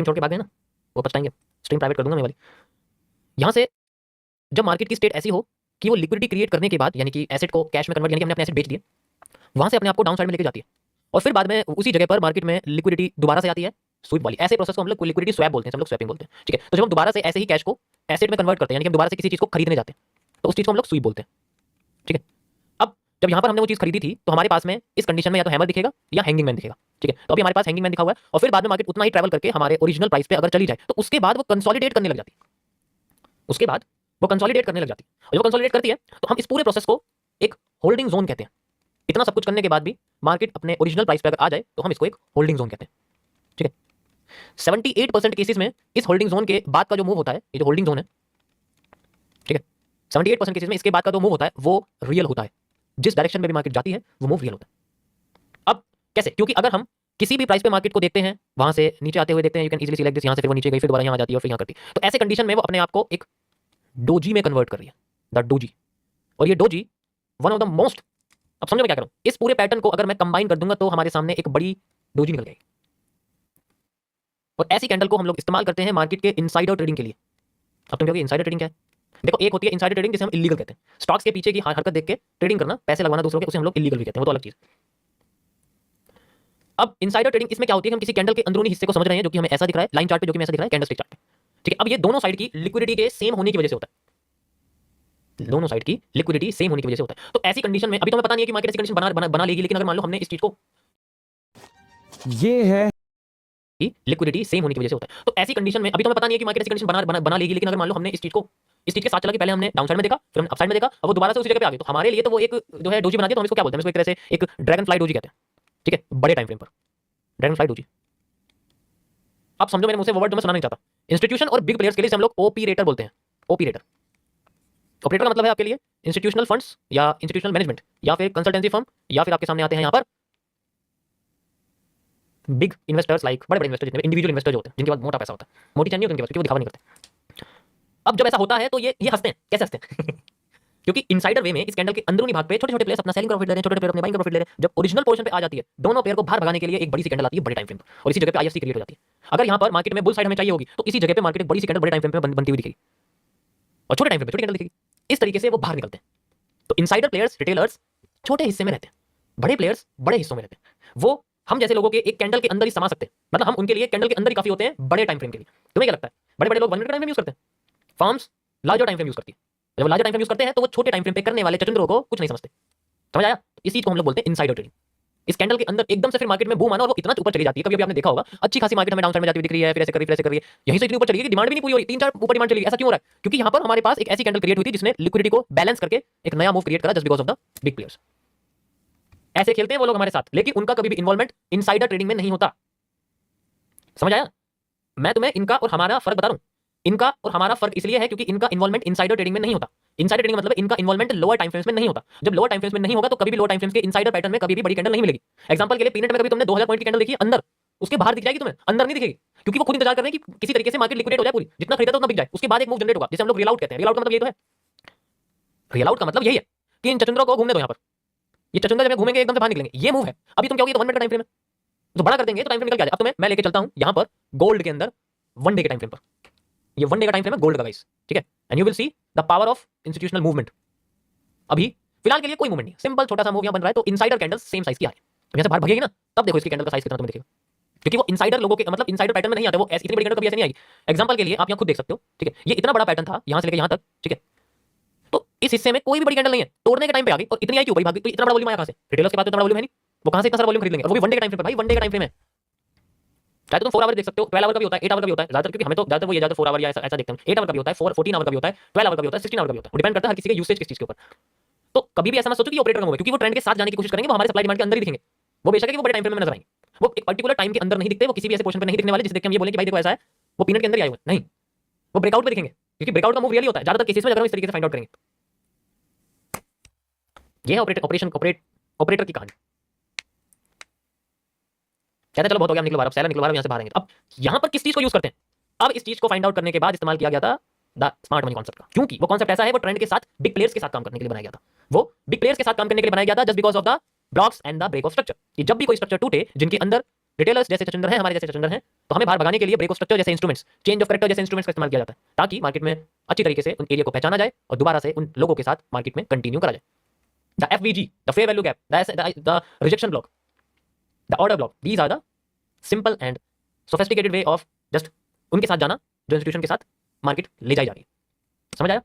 Stream छोड़ के भाग गए ना, वो पछताएंगे। स्ट्रीम प्राइवेट कर दूंगा मैं वाली। यहाँ से जब मार्केट की स्टेट ऐसी हो कि वो लिक्विडिटी क्रिएट करने के बाद, यानी कि एसेट को कैश में कन्वर्ट, यानी कि हमने अपने एसेट बेच दिए, वहां से अपने आप को डाउन साइड में लेके जाती है और फिर बाद में उसी जगह पर मार्केट में लिक्विडिटी दोबारा से आती है स्वीप वाली। ऐसे प्रोसेस को हम लोग लिक्विडिटी स्वैप बोलते हैं, हम लोग स्वैपिंग बोलते हैं, ठीक है। तो जब हम दोबारा से ऐसे ही कैश को एसेट में कन्वर्ट करते हैं, यानी कि हम दोबारा से किसी चीज को खरीदने जाते हैं, तो उस चीज को हम लोग स्वीप बोलते हैं, ठीक है। अब जब यहाँ पर हमने वो चीज खरीदी थी तो हमारे पास में इस कंडीशन में या तो हैमर दिखेगा या हैंगिंग मैन दिखेगा, ठीक है। तो अभी हमारे पास हैंगिंग मैन दिखा हुआ है और फिर बाद में मार्केट उतना ही ट्रैवल करके हमारे ओरिजिनल प्राइस पे अगर चली जाए तो उसके बाद वो कंसोलिडेट करने लग जाती है, उसके बाद वो कंसोलिडेट करने लग जाती है। और जब कंसोलिडेट करती है तो हम इस पूरे प्रोसेस को एक होल्डिंग जोन कहते हैं। इतना सब कुछ करने के बाद भी मार्केट अपने ओरिजिनल प्राइस पे अगर आ जाए तो हम इसको एक होल्डिंग जोन कहते हैं, ठीक है। 78% केसेस में इस होल्डिंग जोन के बाद का जो मूव होता है, ये जो होल्डिंग जोन है, ठीक है, 78% केसेस में इसके बाद का जो मूव होता है वो रियल होता है। जिस डायरेक्शन में भी मार्केट जाती है वो मूव रियल होता है। अब कैसे? क्योंकि अगर हम किसी भी प्राइस पे मार्केट को देखते हैं, वहां से नीचे आते हुए देखते हैं, you can easily select this, यहां से फिर वो नीचे गई, फिर दोबारा यहां आ जाती है और फिर यहां करती है, तो ऐसे कंडीशन में वो अपने आप को एक डोजी में कन्वर्ट कर रही है, द डोजी। और ये doji one of the most, अब समझो मैं क्या करूं, इस पूरे पैटर्न को अगर मैं कंबाइन कर दूंगा तो हमारे सामने एक बड़ी डोजी निकल जाएगी। और ऐसी कैंडल को हम लोग इस्तेमाल करते हैं मार्केट के इनसाइडर ट्रेडिंग के लिए। अब तुम कहोगे इनसाइडर ट्रेडिंग क्या है? देखो, एक होती है इनसाइडर ट्रेडिंग जिसे हम इलीगल कहते हैं, स्टॉक्स के पीछे की हरकत देख के ट्रेडिंग करना, पैसे लगवाना दूसरों के, उसे हम लोग इलीगल भी कहते हैं, वो तो अलग चीज। अब इनसाइडर ट्रेडिंग इसमें क्या होती है, हम किसी कैंडल के अंदरूनी हिस्से को समझ रहे हैं जो कि हमें ऐसा दिख रहा है लाइन चार्ट पे, जो कि हमें ऐसा दिख रहा है कैंडलस्टिक चार्ट पे, ठीक है। अब ये दोनों साइड की लिक्विडिटी के सेम होने की वजह से होता है, दोनों साइड की लिक्विडिटी सेम होने की वजह से होता है। तो ऐसी कंडीशन में अभी तो हमें पता नहीं है कि मार्केट ऐसी कंडीशन बना लेगी, लेकिन अगर मान लो हमने इस चीज को, ये है लिक्विडिटी सेम होने की वजह से होता है, तो ऐसी कंडीशन में अभी तो हमें पता नहीं है कि मार्केट ऐसी कंडीशन बना लेगी, लेकिन अगर मान लो हमने इस चीज के साथ चला कि पहले हमने डाउन साइड में देखा, फिर हमने अप साइड में देखा, और वो दोबारा से उसी जगह पे आ गई, तो हमारे लिए तो वो एक जो है डोजी बना दिया। तो हम इसको क्या बोलते हैं? इसको एक तरह से एक ड्रैगन फ्लाई डोजी कहते हैं, ठीक है, बड़े टाइम फ्रेम पर ड्रैगन फ्लाई डोजी। अब समझो, मेरे मुंह से वो वर्ड जो मैं सुनाना नहीं चाहता। इंस्टीट्यूशन और बिग प्लेयर्स के लिए हम लोग ओपीरेटर बोलते हैं, ओपीरेटर। ऑपरेटर का मतलब है आपके लिए इंस्टीट्यूशनल फंड्स या इंस्टीट्यूशनल मैनेजमेंट या फिर कंसल्टेंसी फर्म, या फिर आपके सामने आते हैं यहाँ पर बिग इन्वेस्टर्स, लाइक बड़े बड़े इन्वेस्टर, जितने इंडिविजुअल इन्वेस्टर होते हैं, जिनके पास मोटा पैसा होता है, मोटी चैन नहीं होती उनके पास, क्योंकि वो दिखावा नहीं करते। अब जब ऐसा होता है तो ये हंसते हैं। कैसे हंसते हैं? क्योंकि इनसाइडर वे में इस कैंडल के अंदरूनी भाग पे छोटे छोटे प्लेयर्स अपना सेलिंग प्रॉफिट ले रहे हैं, छोटे छोटे प्लेयर अपने बाइंग प्रॉफिट ले रहे हैं। जब ओरिजिनल पोजीशन पे आ जाती है, दोनों प्लेयर को बाहर भगाने के लिए एक बड़ी सी कैंडल आती है बड़े टाइम फ्रेम पर, और इसी जगह पे आईएफसी क्रिएट हो जाती है। अगर यहाँ पर मार्केट में बुल साइड हमें चाहिए होगी तो इसी जगह पे मार्केट एक बड़ी सी कैंडल बड़े टाइम फ्रेम पे बनती हुई दिखेगी, और छोटे टाइम फ्रेम पे छोटी कैंडल दिखेगी। इस तरीके से वो बाहर निकलते हैं। तो इनसाइडर प्लेयर्स, रिटेलर्स छोटे हिस्से में रहते हैं, बड़े प्लेयर्स बड़े हिस्सों में रहते हैं। वो हम जैसे लोगों के एक कैंडल के अंदर ही समा सकते हैं, मतलब हम उनके लिए कैंडल के अंदर ही काफी होते हैं बड़े टाइम फ्रेम के लिए। तुम्हें क्या लगता है बड़े बड़े लोग 1 मिनट का टाइम फ्रेम यूज करते हैं? Firms larger time frame use करती है। जब लार्जर टाइम फ्रेम यूज करते हैं तो वो छोटे टाइम फ्रेम पे करने वाले चचंद्रों को कुछ नहीं समझते। समझ आया? इस चीज को हम लोग बोलते हैं इनसाइडर ट्रेडिंग। इस कैंडल के अंदर एकदम से फिर मार्केट में बूम आना और वो इतना ऊपर चली जाती है। कभी अभी आपने देखा होगा अच्छी खासी मार्केट हमें डाउन साइड में जाती हुई दिख रही है, फिर ऐसे कर रही है, यहीं से इतनी ऊपर चली गई कि डिमांड भी नहीं पूरी हो रही, 3-4 ऊपर डिमांड चली गई। ऐसा क्यों हो रहा है? क्योंकि यहाँ पर हमारे पास एक ऐसी कैंडल क्रिएट हुई थी जिसने लिक्विडिटी को बैलेंस करके एक नया मूव क्रिएट करा, just because of the big players. ऐसे खेलते हैं वो लोग हमारे साथ, लेकिन उनका कभी भी इन्वॉल्वमेंट इनसाइडर ट्रेडिंग में नहीं होता। समझ आया? मैं तुम्हें इनका और हमारा फर्क बता रहा हूं। इनका और हमारा फर्क इसलिए है क्योंकि इनका इन्वॉल्वमेंट इनसाइडर ट्रेडिंग में नहीं होता। इनसाइडर ट्रेडिंग मतलब इनका इन्वॉल्वमेंट लोअर टाइम फ्रेम्स में नहीं होता। जब लोअर टाइम फ्रेम्स में नहीं होगा तो कभी भी लोअर टाइम फ्रेम्स के इनसाइडर पैटर्न में कभी भी बड़ी कैंडल नहीं मिलेगी। एग्जांपल के लिए पीनट में कभी तुमने 2000 पॉइंट की कैंडल देखी अंदर, उसके बाहर दिख जाएगी तुम्हें, अंदर नहीं दिखेगी, क्योंकि वो खुद इंतजार कर रहे हैं कि किसी तरीके से मार्केट लिक्विडेट हो जाए, पूरी जितना खरीदा था उतना बिक जाए, उसके बाद एक मूव जनरेट होगा जिसे हम लोग रियल आउट कहते हैं। रियल आउट का मतलब ये तो है, रियल आउट का मतलब यही है कि इन चचंद्रों को घूमने दो। यहाँ पर ये चचंद्र जब घूमेंगे एकदम से बाहर निकलेंगे, ये मूव है। अभी तुम क्या होगी तो 1 मिनट का टाइम फ्रेम है, तो बड़ा कर देंगे तो टाइम फ्रेम निकल के आ जाए। अब तुम्हें मैं लेके चलता हूं यहाँ पर गोल्ड के अंदर 1 डे के टाइम फ्रेम पर। ये 1 डे का टाइम फ्रेम है गोल्ड का गाइस, ठीक है। And you will see the power of institutional movement. अभी फिलहाल के लिए कोई मूवमेंट नहीं, सिंपल छोटा सा मूव यहाँ बन रहा है, तो इनसाइडर कैंडल सेम साइज की आ रही है। यहाँ से बाहर भागेगी ना, तब देखो इसकी कैंडल का साइज कितना तुम्हें दिखेगा, क्योंकि वो इनसाइडर लोगों के मतलब इनसाइडर पैटर्न में नहीं आते, वो ऐसी इतनी बड़ी कैंडल कभी ऐसे नहीं आएगी। एग्जांपल के लिए आप यहाँ खुद देख सकते हो, ठीक है, ये इतना बड़ा पैटर्न था यहाँ से लेकर यहाँ तक, ठीक है। तो इस हिस्से में कोई भी बड़ी कैंडल नहीं है, तोड़ने के टाइम पे आ गई और इतनी आई क्यों भाई भागी? तो इतना बड़ा वॉल्यूम आया कहां से? रिटेलर्स के पास तो इतना बड़ा वॉल्यूम है नहीं, वो कहां से इतना सारा वॉल्यूम खरीद लेंगे? और वो भी 1 डे का टाइम फ्रेम पर भाई, 1 डे का टाइम फ्रेम है। चाहे तो तुम 4 आवर देख सकते हो, 12 आवर का भी होता है, 8 आवर का भी होता है ज्यादातर, क्योंकि हमें तो ज्यादातर वो ये ज्यादा 4 आवर या ऐसा देखते हैं। 8 आवर का भी होता है, 14 आवर का भी होता है, 12 आवर का भी होता है, 16 आवर का भी होता है, डिपेंड करता है हर किसी के यूसेज किस चीज के ऊपर। तो कभी भी ऐसा मत सोचो कि ऑपरेटर का मूव है, क्योंकि वो ट्रेंड के साथ जाने की कोशिश करेंगे, वो हमारे सप्लाई डिमांड के अंदर ही दिखेंगे। वो बेशक है कि वो बड़े टाइम फ्रेम में नजर आएंगे, वो एक पर्टिकुलर टाइम के अंदर नहीं दिखते, वो किसी भी ऐसे पोजीशन पे नहीं दिखने वाले जिसे देख के हम ये बोले कि भाई देखो ऐसा है, वो पीनट के अंदर ही आए हुए नहीं, वो ब्रेकआउट पे दिखेंगे, क्योंकि ब्रेकआउट का मूव रियली होता है ज्यादातर केसेस में, अगर हम इस तरीके से फाइंड आउट करेंगे। ये है ऑपरेटर की कहानी। कहते चलो बहुत हो गया, निकलो बाहर, अब सैलर निकलो बाहर, यहाँ से बाहर आएंगे। अब यहाँ पर किस चीज को यूज करते हैं? अब इस चीज को फाइंड आउट करने के बाद इस्तेमाल किया गया था द स्मार्ट मनी कॉन्सेप्ट का, क्योंकि वो कॉन्सेप्ट ऐसा है, वो ट्रेंड के साथ बिग प्लेयर्स के साथ काम करने के लिए बनाया गया था। वो बिग प्लेयर्स के साथ काम करने के लिए बनाया गया था just because of the blocks and the break of structure, कि जब भी कोई स्ट्रक्चर टूटे जिनके अंदर रिटेलर्स जैसे चचुंदर हैं, हमारे जैसे चचुंदर हैं, तो हमें बाहर भगाने के लिए ब्रेक ऑफ स्ट्रक्चर जैसे इंस्ट्रूमेंट्स, चेंज ऑफ करेक्टर जैसे इंस्ट्रूमेंट्स का इस्तेमाल किया जाता है, ताकि मार्केट में अच्छी तरीके से उन एरिया को पहचाना जाए और दोबारा से उन लोगों के साथ मार्केट में कंटिन्यू करा जाए। The FVG, the fair value gap, the rejection block, the order block, these are the simple and sophisticated way of just उनके साथ जाना जो इंस्टीट्यूशन के साथ मार्केट ले जाई जा रही है। समझ आया?